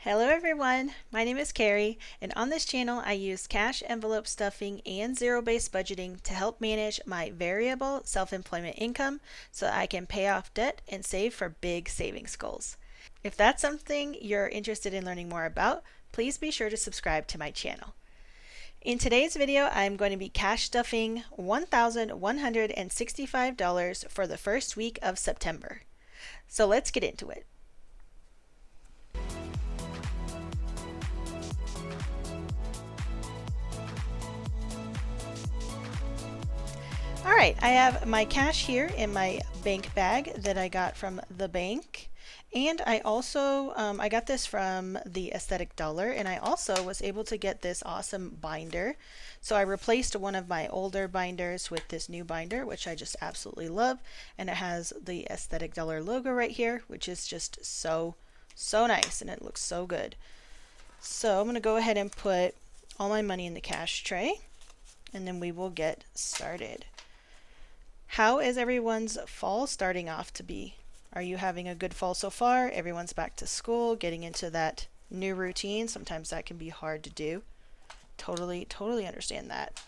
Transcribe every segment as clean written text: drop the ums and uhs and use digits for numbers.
Hello everyone, my name is Carrie, and on this channel I use cash envelope stuffing and zero-based budgeting to help manage my variable self-employment income so I can pay off debt and save for big savings goals. If that's something you're interested in learning more about, please be sure to subscribe to my channel. In today's video, I'm going to be cash stuffing $1,165 for the first week of September. So let's get into it. Alright, I have my cash here in my bank bag that I got from the bank. And I also, I got this from the Aesthetic Dollar, and I also was able to get this awesome binder. So I replaced one of my older binders with this new binder, which I just absolutely love. And it has the Aesthetic Dollar logo right here, which is just so nice, and it looks so good. So I'm going to go ahead and put all my money in the cash tray, and then we will get started. How is everyone's fall starting off to be? Are you having a good fall so far? Everyone's back to school, getting into that new routine. Sometimes that can be hard to do. Totally understand that.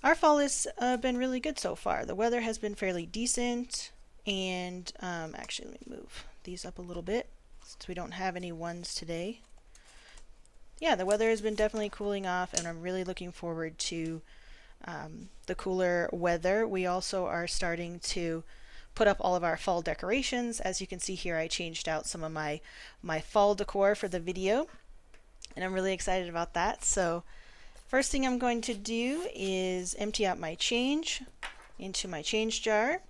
Our fall has been really good so far. The weather has been fairly decent, and actually let me move these up a little bit since we don't have any ones today. Yeah, the weather has been definitely cooling off, and I'm really looking forward to the cooler weather. We also are starting to put up all of our fall decorations. As you can see here, I changed out some of my fall decor for the video, and I'm really excited about that. So first thing I'm going to do is empty out my change into my change jar.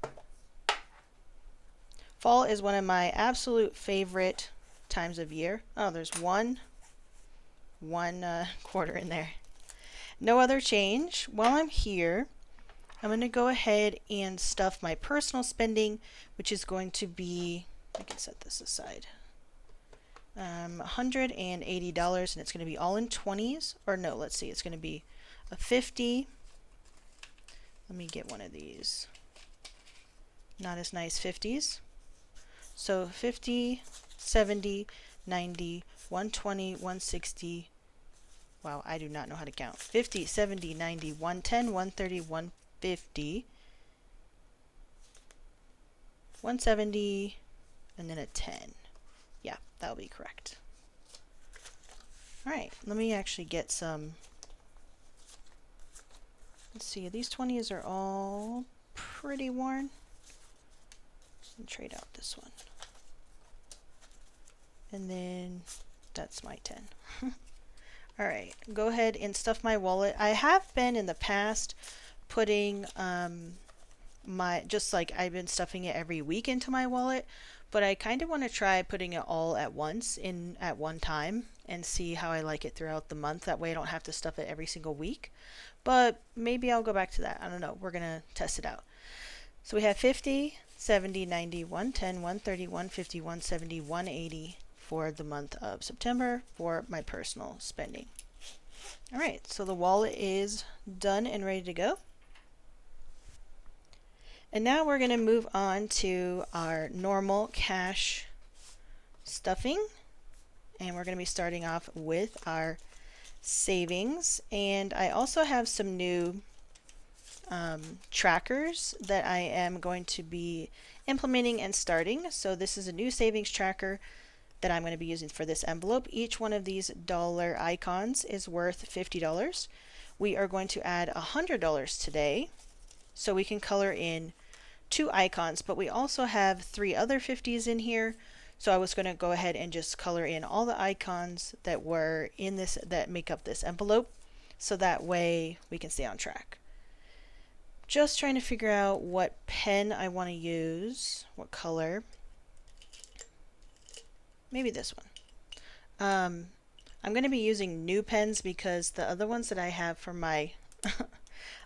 Fall is one of my absolute favorite times of year. Oh, there's one quarter in there. No other change. While I'm here, I'm going to go ahead and stuff my personal spending, which is going to be, I can set this aside, $180, and it's going to be all in 20s. Or no, let's see, it's going to be a 50. Let me get one of these not as nice 50s. So 50, 70, 90, 120, 160. Wow, I do not know how to count. 50, 70, 90, 110, 130, 150, 170, and then a 10. Yeah, that'll be correct. Alright, let me actually get some. Let's see, these 20s are all pretty worn. I'll trade out this one. And then that's my 10. Alright, go ahead and stuff my wallet. I have been in the past putting just like I've been stuffing it every week into my wallet, but I kind of want to try putting it all at once at one time and see how I like it throughout the month. That way I don't have to stuff it every single week. But maybe I'll go back to that. I don't know. We're going to test it out. So we have 50, 70, 90, 110, 130, 150, 170, 180 for the month of September for my personal spending. Alright, so the wallet is done and ready to go. And now we're going to move on to our normal cash stuffing. And we're going to be starting off with our savings. And I also have some new trackers that I am going to be implementing and starting. So this is a new savings tracker that I'm going to be using for this envelope. Each one of these dollar icons is worth $50. We are going to add $100 today, so we can color in 2 icons, but we also have 3 other 50s in here. So I was going to go ahead and just color in all the icons that were in this, that make up this envelope, so that way we can stay on track. Just trying to figure out what pen I want to use, what color. Maybe this one. I'm going to be using new pens because the other ones that I have for my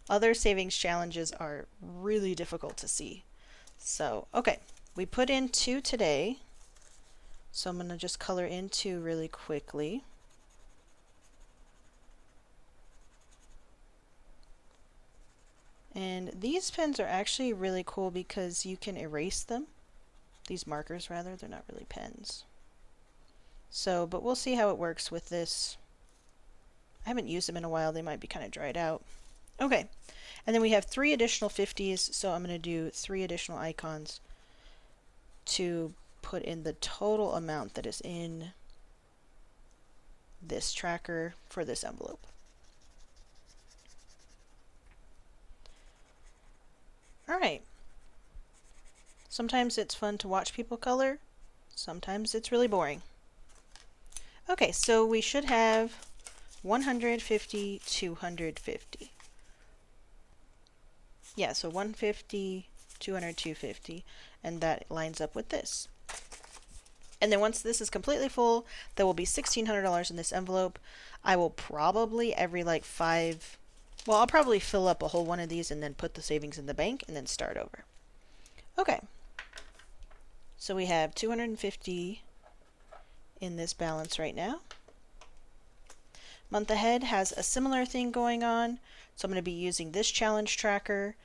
other savings challenges are really difficult to see. So, okay, we put in 2 today. So I'm going to just color in 2 really quickly. And these pens are actually really cool because you can erase them. These markers rather, they're not really pens. So, but we'll see how it works with this. I haven't used them in a while. They might be kind of dried out. Okay. And then we have 3 additional 50s. So I'm going to do 3 additional icons to put in the total amount that is in this tracker for this envelope. All right. Sometimes it's fun to watch people color. Sometimes it's really boring. Okay, so we should have 150, 250. Yeah, so 150, 200, 250, and that lines up with this. And then once this is completely full, there will be $1,600 in this envelope. I will probably every like 5, well, I'll probably fill up a whole one of these and then put the savings in the bank and then start over. Okay. So we have 250 in this balance right now. Month ahead has a similar thing going on. So I'm going to be using this challenge tracker,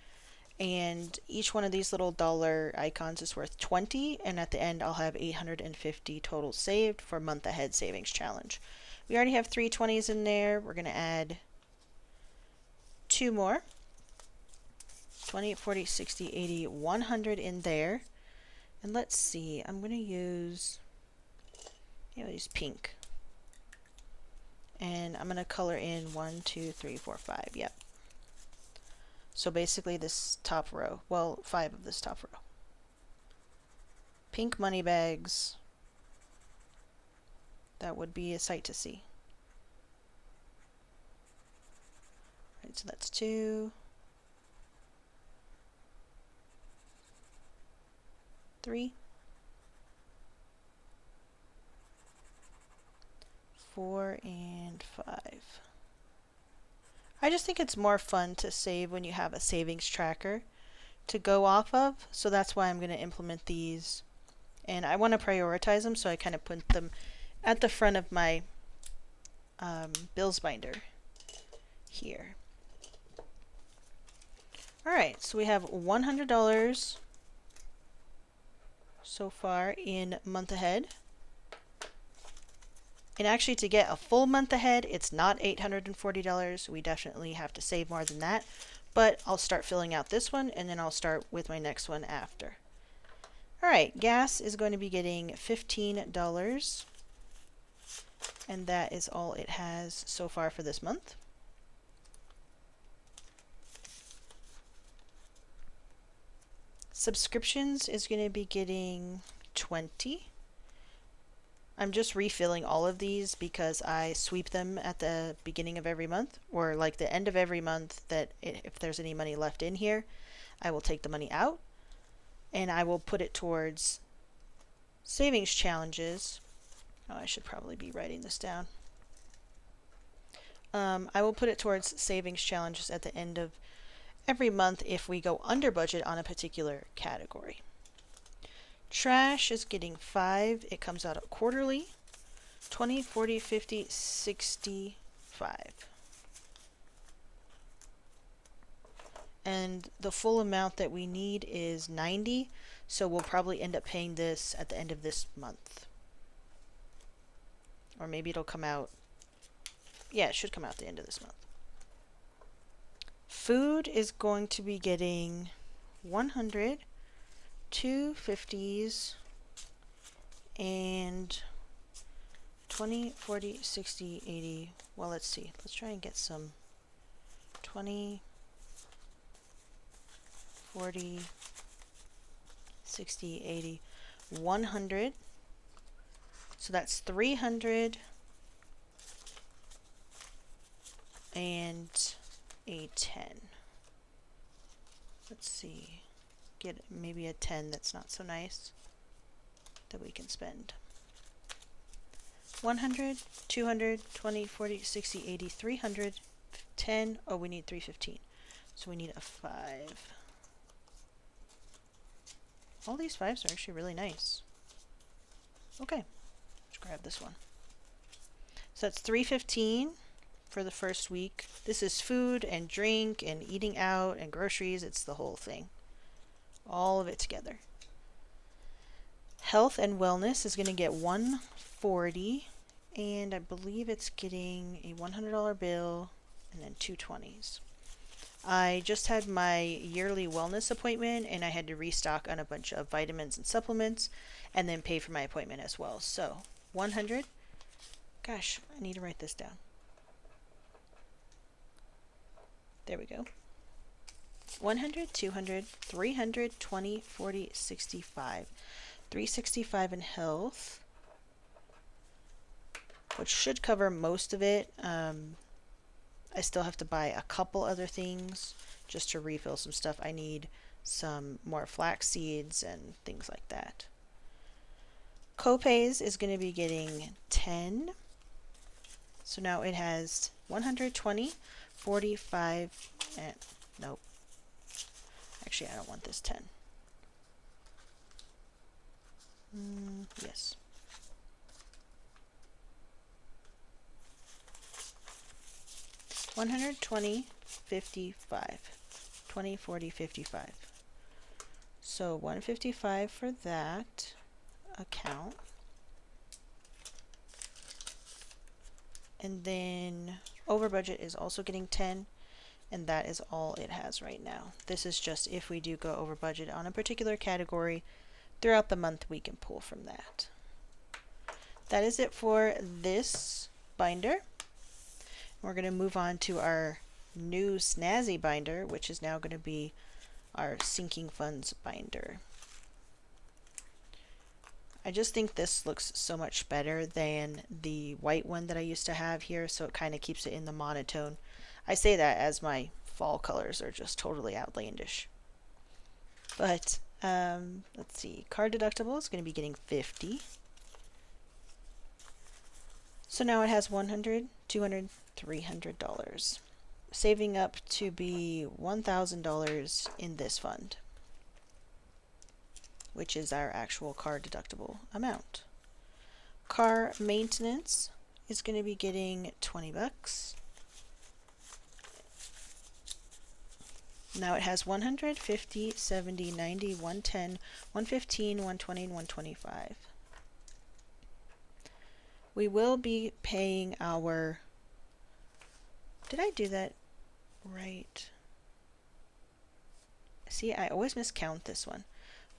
and each one of these little dollar icons is worth 20, and at the end I'll have 850 total saved for month ahead savings challenge. We already have 3 20s in there. We're going to add 2 more. 20, 40, 60, 80, 100 in there. And let's see, I'm going to use, pink. And I'm going to color in 1, 2, 3, 4, 5. Yep. So basically this top row, well, 5 of this top row. Pink money bags. That would be a sight to see. All right, so that's 2, 3, 4, and 5. I just think it's more fun to save when you have a savings tracker to go off of, so that's why I'm going to implement these. And I want to prioritize them, so I kind of put them at the front of my bills binder here. Alright, so we have $100 so far in month ahead. And actually, to get a full month ahead, it's not $840. We definitely have to save more than that. But I'll start filling out this one, and then I'll start with my next one after. Alright, gas is going to be getting $15. And that is all it has so far for this month. Subscriptions is going to be getting 20. I'm just refilling all of these because I sweep them at the beginning of every month, or like the end of every month, that if there's any money left in here, I will take the money out and I will put it towards savings challenges. Oh, I should probably be writing this down. I will put it towards savings challenges at the end of every month if we go under budget on a particular category. Trash is getting 5. It comes out quarterly. 20, 40, 50, 65. And the full amount that we need is 90, so we'll probably end up paying this at the end of this month. Or maybe it'll come out, yeah, it should come out at the end of this month. Food is going to be getting 100, 2 50s, and 20, 40, 60, 80. Well, let's see. Let's try and get some 20, 40, 60, 80, 100. So that's 300 and a 10. Let's see. Get maybe a 10 that's not so nice that we can spend. 100, 200, 20, 40, 60, 80, 300, 10. Oh, we need 315. So we need a 5. All these 5s are actually really nice. Okay, let's grab this one. So that's 315 for the first week. This is food and drink and eating out and groceries. It's the whole thing. All of it together. Health and wellness is going to get 140, and I believe it's getting a $100 bill and then two 20s. I just had my yearly wellness appointment and I had to restock on a bunch of vitamins and supplements and then pay for my appointment as well. So 100. Gosh, I need to write this down. There we go. 100, 200, 300, 20, 40, 65. 365 in health, which should cover most of it. I still have to buy a couple other things just to refill some stuff. I need some more flax seeds and things like that. Copays is going to be getting 10. So now it has 120, 45, and nope. Actually, I don't want this 10. Yes. $120, 55, 20, 40, 55. So $155 for that account. And then over budget is also getting 10, and that is all it has right now. This is just if we do go over budget on a particular category throughout the month, we can pull from that. That is it for this binder. We're going to move on to our new snazzy binder, which is now going to be our sinking funds binder. I just think this looks so much better than the white one that I used to have here, so it kind of keeps it in the monotone. I say that as my fall colors are just totally outlandish. But let's see, card deductible is going to be getting 50. So now it has $100, $200, $300, saving up to be $1,000 in this fund, which is our actual car deductible amount. Car maintenance is going to be getting 20 bucks. Now it has 100, 50, 70, 90, 110, 115, 120, and 125. We will be paying our... Did I do that right? See, I always miscount this one.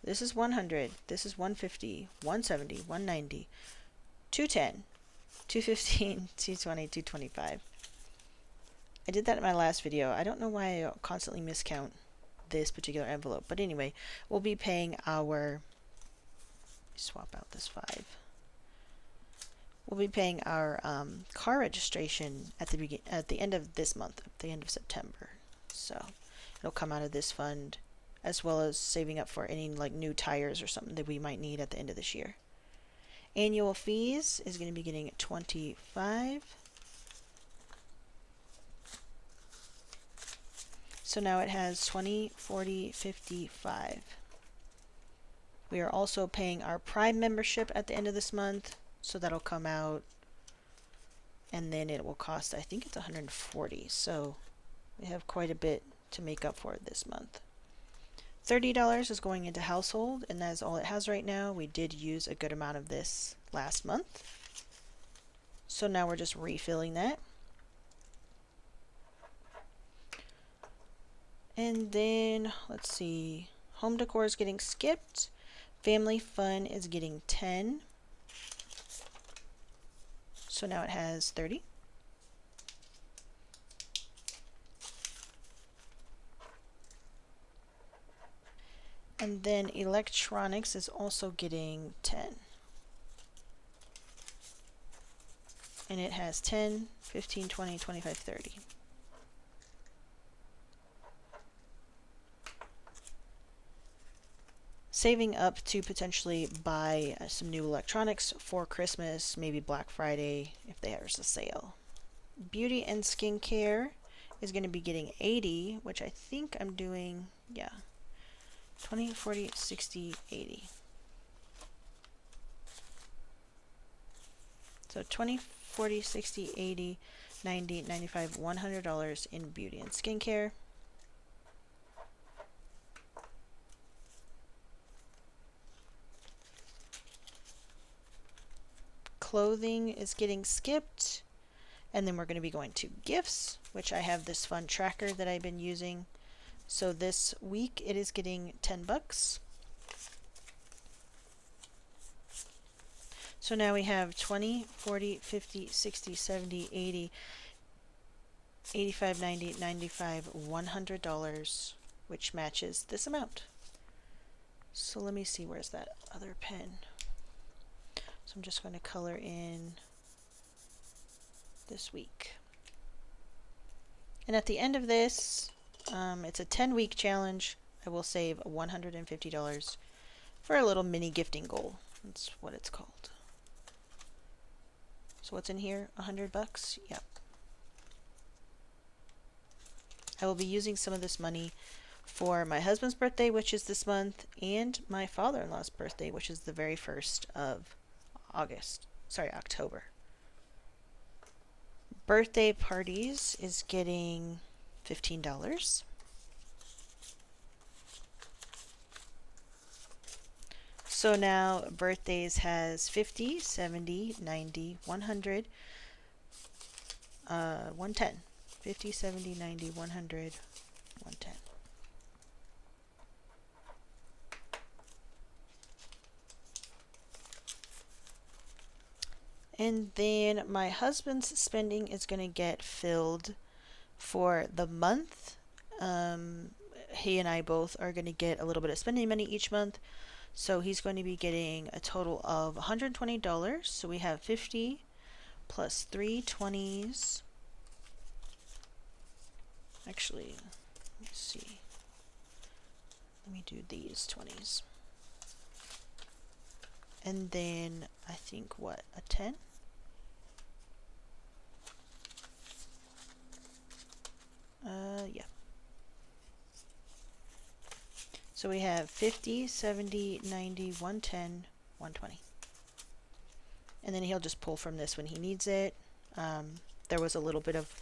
This is 100, this is 150, 170, 190, 210, 215, 220, 225. I did that in my last video. I don't know why I constantly miscount this particular envelope. But anyway, we'll be paying our... Swap out this 5. We'll be paying our car registration at the end of this month, at the end of September. So it'll come out of this fund, as well as saving up for any like new tires or something that we might need at the end of this year. Annual fees is going to be getting 25. So now it has 20, 40, 55. We are also paying our Prime membership at the end of this month, so that'll come out, and then it will cost, I think it's 140. So we have quite a bit to make up for this month. $30 is going into household, and that is all it has right now. We did use a good amount of this last month, so now we're just refilling that. And then let's see, home decor is getting skipped. Family fun is getting 10. So now it has 30. And then electronics is also getting 10. And it has 10, 15, 20, 25, 30. Saving up to potentially buy some new electronics for Christmas, maybe Black Friday if there's a sale. Beauty and skincare is going to be getting 80, which I think I'm doing, 20, 40, 60, 80. So 20, 40, 60, 80, 90, 95, $100 in beauty and skincare. clothing is getting skipped. And then we're going to be going to gifts, which I have this fun tracker that I've been using. So this week it is getting 10 bucks. So now we have 20, 40, 50, 60, 70, 80, 85, 90, 95, $100, which matches this amount. So let me see, where's that other pen? So I'm just going to color in this week. And at the end of this, it's a 10-week challenge. I will save $150 for a little mini gifting goal. That's what it's called. So what's in here? 100 bucks? Yep. I will be using some of this money for my husband's birthday, which is this month, and my father-in-law's birthday, which is the very 1st of October. Birthday parties is getting $15. So now birthdays has 50, 70, 90, 100, 110. 50, 70, 90, 100, 110. And then my husband's spending is going to get filled for the month. He and I both are going to get a little bit of spending money each month. So he's going to be getting a total of $120. So we have 50 plus 3 20s. Actually, let me see. Let me do these 20s. And then I think what, a 10? Yeah. So we have 50, 70, 90, 110, 120. And then he'll just pull from this when he needs it. There was a little bit of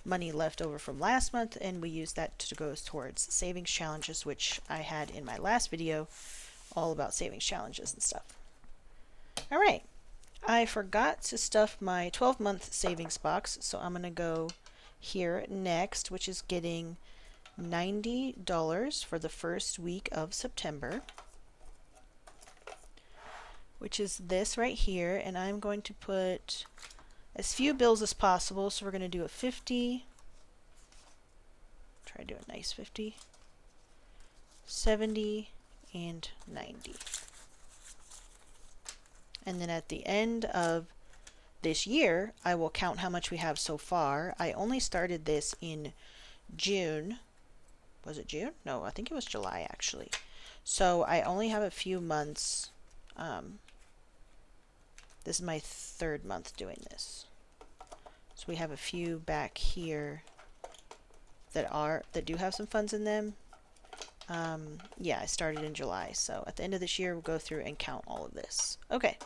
money left over from last month, and we used that to go towards savings challenges, which I had in my last video all about savings challenges and stuff. All right. I forgot to stuff my 12-month savings box, so I'm going to go here next, which is getting $90 for the first week of September, which is this right here, and I'm going to put as few bills as possible. So we're going to do a 50, try to do a nice 50, 70, and 90. And then at the end of this year, I will count how much we have so far. I only started this in June. Was it June? No, I think it was July actually. So I only have a few months. This is my 3rd month doing this. So we have a few back here that do have some funds in them. Yeah, I started in July. So at the end of this year, we'll go through and count all of this. Okay.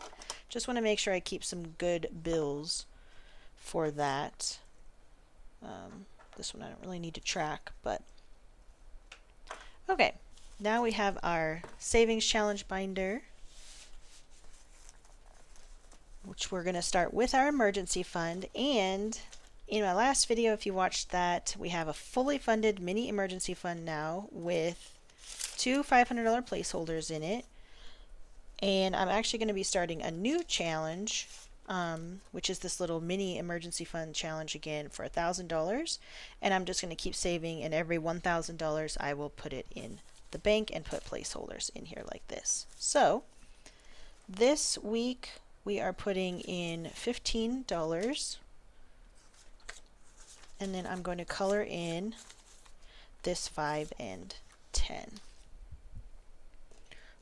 Just want to make sure I keep some good bills for that. This one I don't really need to track, but okay. Now we have our savings challenge binder, which we're going to start with our emergency fund. And in my last video, if you watched that, we have a fully funded mini emergency fund now with 2 $500 placeholders in it. And I'm actually going to be starting a new challenge, which is this little mini emergency fund challenge again for $1,000. And I'm just going to keep saving, and every $1,000 I will put it in the bank and put placeholders in here like this. So this week we are putting in $15. And then I'm going to color in this 5 and 10.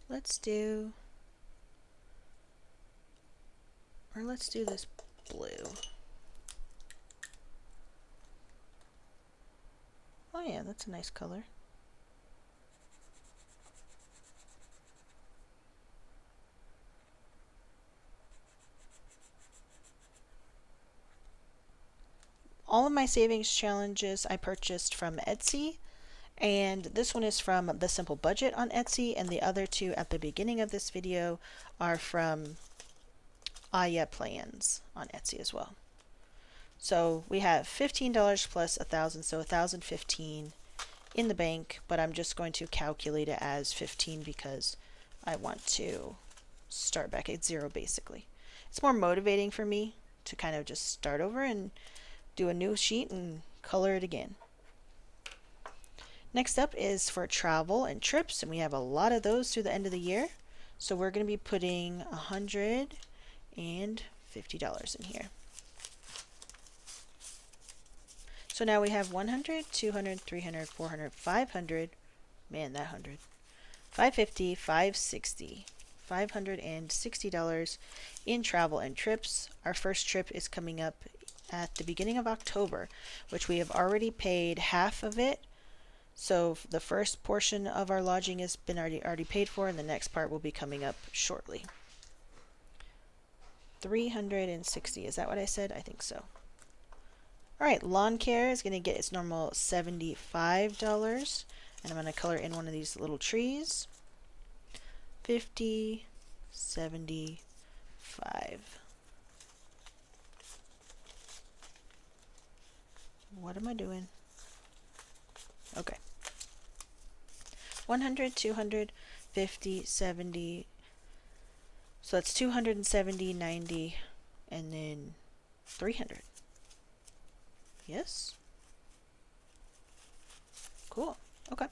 Let's do this blue. Oh yeah, that's a nice color. All of my savings challenges I purchased from Etsy, and this one is from The Simple Budget on Etsy, and the other two at the beginning of this video are from Aya plans on Etsy as well. So we have $15 plus 1,000, so 1,015 in the bank, but I'm just going to calculate it as 15 because I want to start back at zero basically. It's more motivating for me to kind of just start over and do a new sheet and color it again. Next up is for travel and trips, and we have a lot of those through the end of the year. So we're going to be putting $150 in here. So now we have 100, 200, 300, 400, 500, man, that 100, 550, 560, $560 in travel and trips. Our first trip is coming up at the beginning of October, which we have already paid half of it. So the first portion of our lodging has been already paid for, and the next part will be coming up shortly. 360, is that what I said? I think so. All right, lawn care is going to get its normal $75, and I'm going to color in one of these little trees. 50, 75. What am I doing? Okay. 100, 200, 50, 70. So that's 270, 90, and then 300. Yes? Cool. Okay.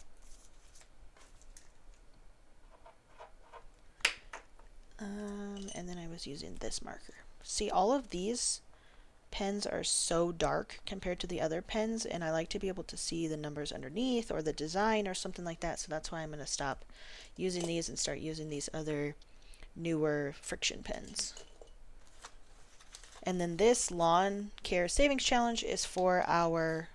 And then I was using this marker. See, all of these pens are so dark compared to the other pens, and I like to be able to see the numbers underneath or the design or something like that, so that's why I'm going to stop using these and start using these other newer friction pens. And then this lawn care savings challenge is for our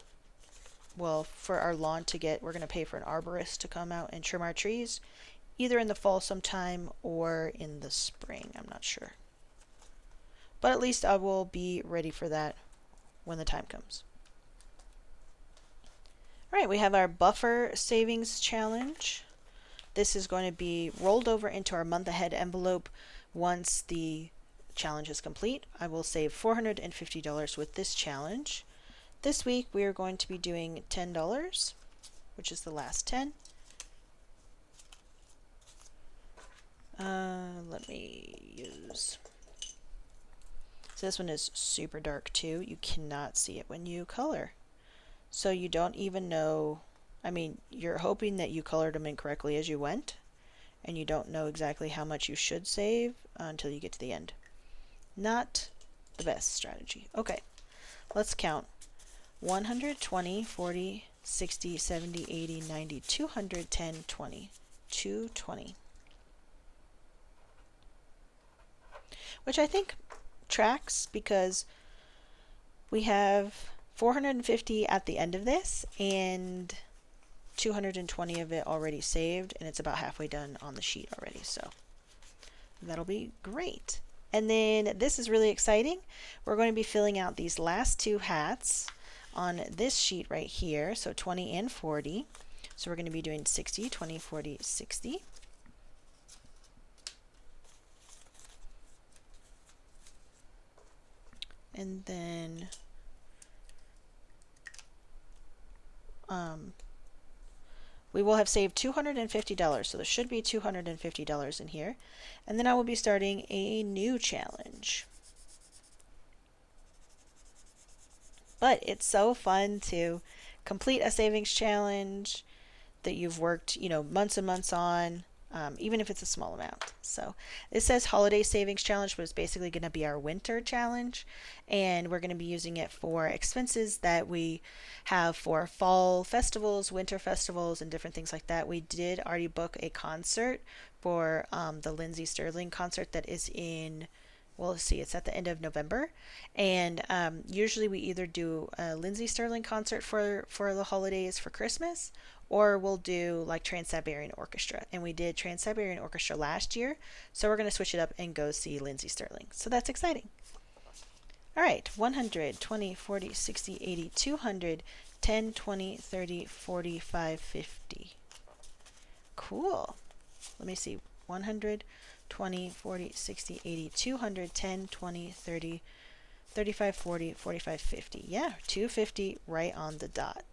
lawn to get, we're going to pay for an arborist to come out and trim our trees, either in the fall sometime or in the spring, I'm not sure. But at least I will be ready for that when the time comes. All right, we have our buffer savings challenge. This is going to be rolled over into our month ahead envelope once the challenge is complete. I will save $450 with this challenge. This week we are going to be doing $10, which is the last 10. Let me use... So this one is super dark too. You cannot see it when you color. So you don't even know, I mean, you're hoping that you colored them in correctly as you went, and you don't know exactly how much you should save until you get to the end. Not the best strategy. Okay, let's count. 100, 20, 40, 60, 70, 80, 90, 200, 10, 20, 220. Which I think tracks because we have 450 at the end of this and 220 of it already saved, and it's about halfway done on the sheet already, so that'll be great. And then this is really exciting. We're going to be filling out these last two hats on this sheet right here, so 20 and 40. So we're going to be doing 60, 20, 40, 60. And then we will have saved $250, so there should be $250 in here. And then I will be starting a new challenge. But it's so fun to complete a savings challenge that you've worked, months and months on. Even if it's a small amount. So it says holiday savings challenge, but it's basically going to be our winter challenge, and we're going to be using it for expenses that we have for fall festivals, winter festivals, and different things like that. We did already book a concert for the Lindsey Sterling concert that is in, well, let's see, it's at the end of November, and usually we either do a Lindsey Sterling concert for the holidays for Christmas, or we'll do like Trans-Siberian Orchestra. And we did Trans-Siberian Orchestra last year, so we're going to switch it up and go see Lindsey Sterling. So that's exciting. All right, 100, 20, 40, 60, 80, 200, 10, 20, 30, 45, 50. Cool. Let me see. 100, 20, 40, 60, 80, 200, 10, 20, 30, 35, 40, 45, 50. Yeah, 250 right on the dot.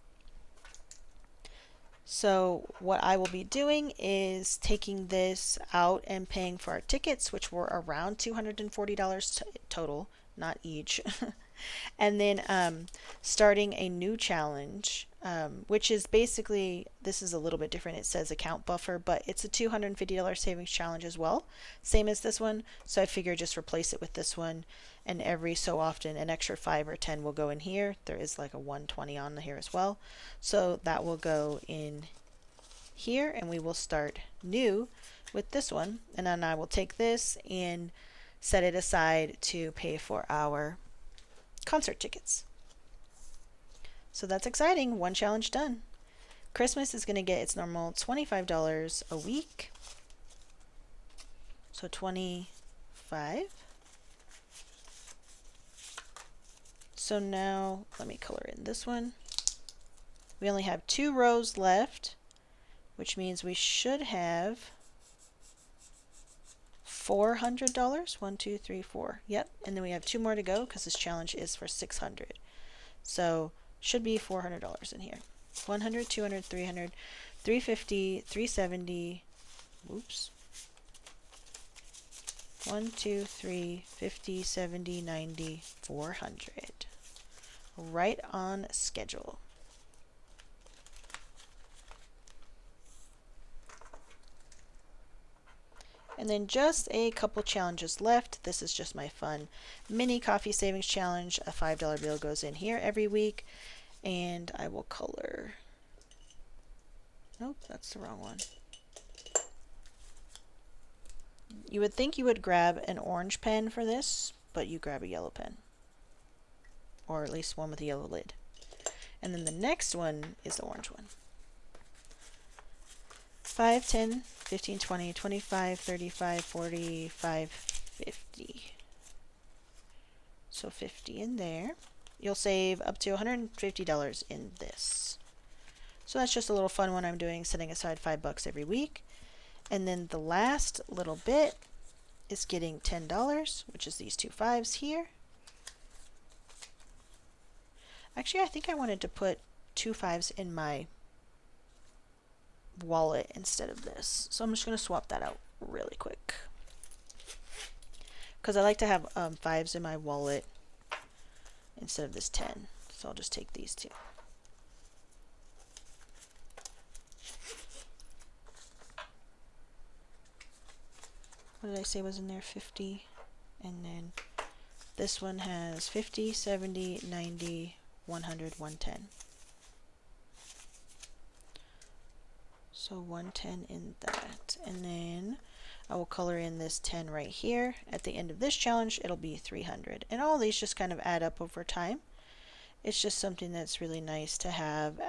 So what I will be doing is taking this out and paying for our tickets, which were around $240 total, not each. And then starting a new challenge, which is basically, this is a little bit different. It says account buffer, but it's a $250 savings challenge as well, same as this one. So I figure just replace it with this one, and every so often an extra 5 or 10 will go in here. There is like a 120 on here as well, so that will go in here, and we will start new with this one. And then I will take this and set it aside to pay for our concert tickets. So that's exciting. One challenge done. Christmas is going to get its normal $25 a week. So 25. So now let me color in this one. We only have 2 rows left, which means we should have $400. 1, 2, 3, 4. Yep. And then we have 2 more to go because this challenge is for 600. So should be $400 in here. 100, 200, 300, 350, 370. Oops. 1, 2, 3, 50, 70, 90, 400. Right on schedule. And then just a couple challenges left. This is just my fun mini coffee savings challenge. A $5 bill goes in here every week. And I will color. Nope, that's the wrong one. You would think you would grab an orange pen for this, but you grab a yellow pen. Or at least one with a yellow lid. And then the next one is the orange one. 5, 10, 15, 20, 25, 35, 45, 50. So 50 in there. You'll save up to $150 in this. So that's just a little fun one I'm doing, setting aside $5 every week. And then the last little bit is getting $10, which is these 2 5s here. Actually, I think I wanted to put 2 5s in my wallet instead of this. So I'm just going to swap that out really quick. Because I like to have 5s in my wallet instead of this 10. So I'll just take these 2. What did I say was in there? 50. And then this one has 50, 70, 90, 100, 110. So 110 in that. And then I will color in this 10 right here. At the end of this challenge, it'll be 300. And all these just kind of add up over time. It's just something that's really nice to have.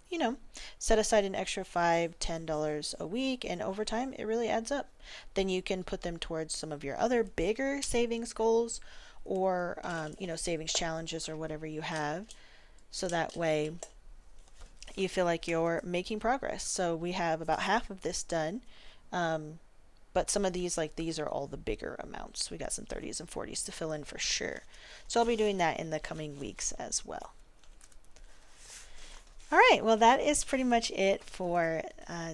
You know, set aside an extra $5, $10 a week, and over time it really adds up. Then you can put them towards some of your other bigger savings goals, or you know, savings challenges or whatever you have. So that way you feel like you're making progress. So we have about half of this done. But some of these, like these, are all the bigger amounts. We got some 30s and 40s to fill in for sure. So I'll be doing that in the coming weeks as well. All right, well, that is pretty much it for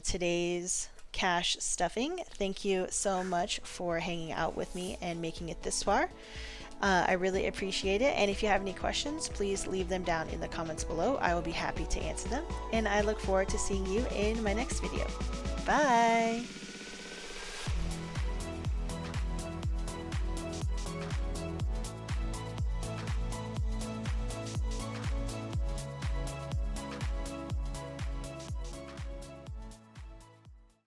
today's cash stuffing. Thank you so much for hanging out with me and making it this far. I really appreciate it. And if you have any questions, please leave them down in the comments below. I will be happy to answer them. And I look forward to seeing you in my next video. Bye!